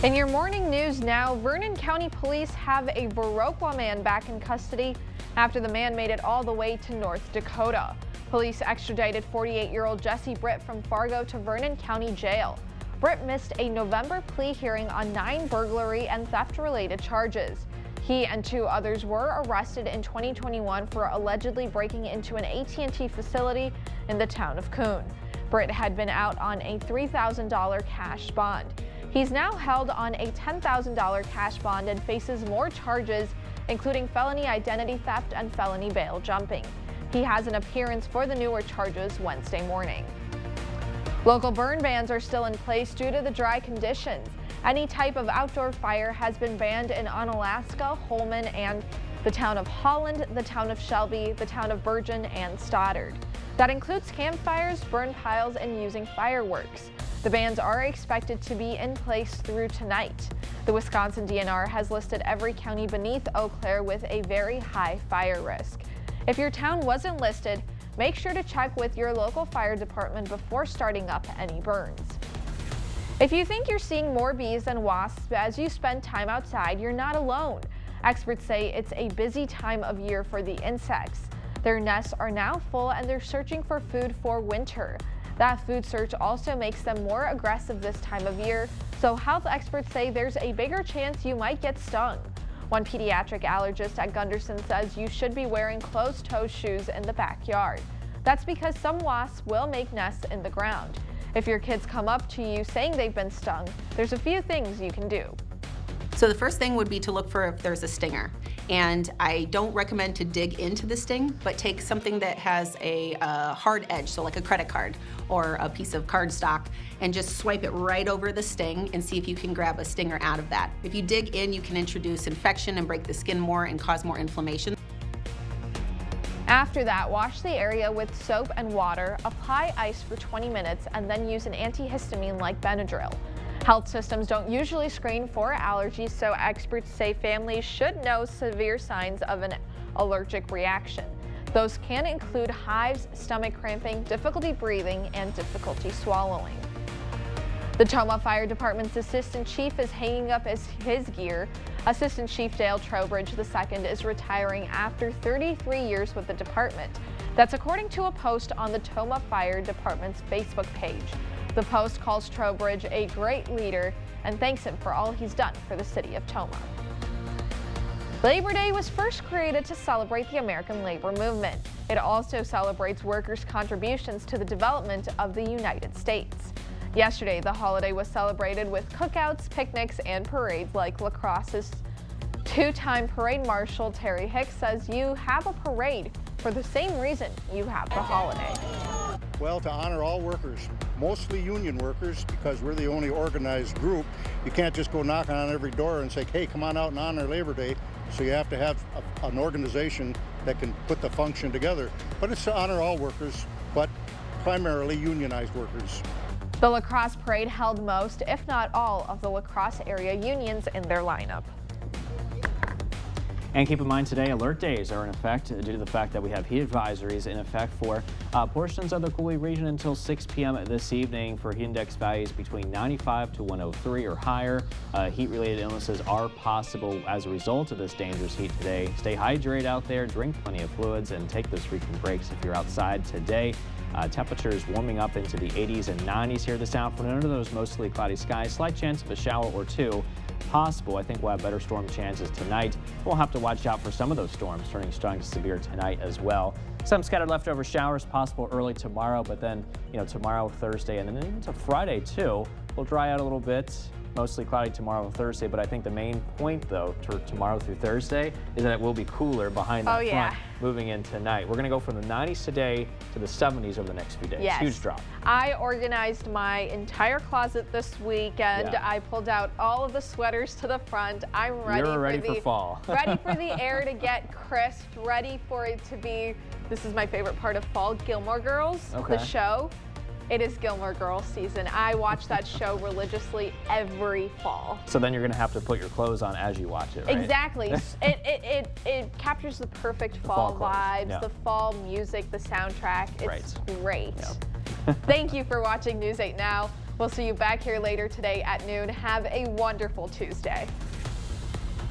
In your morning news now, Vernon County Police have a Viroqua man back in custody after the man made it all the way to North Dakota. Police extradited 48-year-old Jesse Britt from Fargo to Vernon County Jail. Britt missed a November plea hearing on 9 burglary and theft-related charges. He and 2 others were arrested in 2021 for allegedly breaking into an AT&T facility in the town of Coon. Britt had been out on a $3,000 cash bond. He's now held on a $10,000 cash bond and faces more charges, including felony identity theft and felony bail jumping. He has an appearance for the newer charges Wednesday morning. Local burn bans are still in place due to the dry conditions. Any type of outdoor fire has been banned in Onalaska, Holmen, and the town of Holland, the town of Shelby, the town of Bergen, and Stoddard. That includes campfires, burn piles, and using fireworks. The bans are expected to be in place through tonight. The Wisconsin DNR has listed every county beneath Eau Claire with a very high fire risk. If your town wasn't listed, make sure to check with your local fire department before starting up any burns. If you think you're seeing more bees than wasps as you spend time outside, you're not alone. Experts say it's a busy time of year for the insects. Their nests are now full and they're searching for food for winter. That food search also makes them more aggressive this time of year, so health experts say there's a bigger chance you might get stung. One pediatric allergist at Gunderson says you should be wearing closed-toe shoes in the backyard. That's because some wasps will make nests in the ground. If your kids come up to you saying they've been stung, there's a few things you can do. So the first thing would be to look for if there's a stinger. And I don't recommend to dig into the sting, but take something that has a hard edge, so like a credit card or a piece of cardstock, and just swipe it right over the sting and see if you can grab a stinger out of that. If you dig in, you can introduce infection and break the skin more and cause more inflammation. After that, wash the area with soap and water, apply ice for 20 minutes, and then use an antihistamine like Benadryl. Health systems don't usually screen for allergies, so experts say families should know severe signs of an allergic reaction. Those can include hives, stomach cramping, difficulty breathing, and difficulty swallowing. The Tomah Fire Department's Assistant Chief is hanging up his gear. Assistant Chief Dale Trowbridge II is retiring after 33 years with the department. That's according to a post on the Tomah Fire Department's Facebook page. The post calls Trowbridge a great leader and thanks him for all he's done for the city of Tomah. Labor Day was first created to celebrate the American labor movement. It also celebrates workers' contributions to the development of the United States. Yesterday, the holiday was celebrated with cookouts, picnics, and parades like La Crosse's 2-time parade marshal Terry Hicks says you have a parade for the same reason you have the holiday. Well, to honor all workers, mostly union workers, because we're the only organized group. You can't just go knocking on every door and say, hey, come on out and honor Labor Day. So you have to have an organization that can put the function together. But it's to honor all workers, but primarily unionized workers. The La Crosse parade held most, if not all, of the La Crosse area unions in their lineup. And keep in mind today, alert days are in effect due to the fact that we have heat advisories in effect for portions of the Coulee region until 6 p.m. this evening for heat index values between 95 to 103 or higher. Heat-related illnesses are possible as a result of this dangerous heat today. Stay hydrated out there, drink plenty of fluids, and take those frequent breaks if you're outside today. Temperatures warming up into the 80s and 90s here this afternoon. Under those mostly cloudy skies, slight chance of a shower or two possible. I think we'll have better storm chances tonight. We'll have to watch out for some of those storms turning strong to severe tonight as well. Some scattered leftover showers possible early tomorrow, but then, tomorrow, Thursday, and then into Friday too, will dry out a little bit. Mostly cloudy tomorrow and Thursday, but I think the main point, though, tomorrow through Thursday is that it will be cooler behind that front moving in tonight. We're going to go from the 90s today to the 70s over the next few days. Yes. Huge drop. I organized my entire closet this weekend. Yeah. I pulled out all of the sweaters to the front. I'm ready, You're ready for fall. Ready for the air to get crisp, ready for it to be, this is my favorite part of fall, Gilmore Girls, the show. It is Gilmore Girls season. I watch that show religiously every fall. So then you're going to have to put your clothes on as you watch it, right? Exactly. it captures the perfect fall vibes, the fall music, the soundtrack. It's great. Yep. Thank you for watching News 8 Now. We'll see you back here later today at noon. Have a wonderful Tuesday.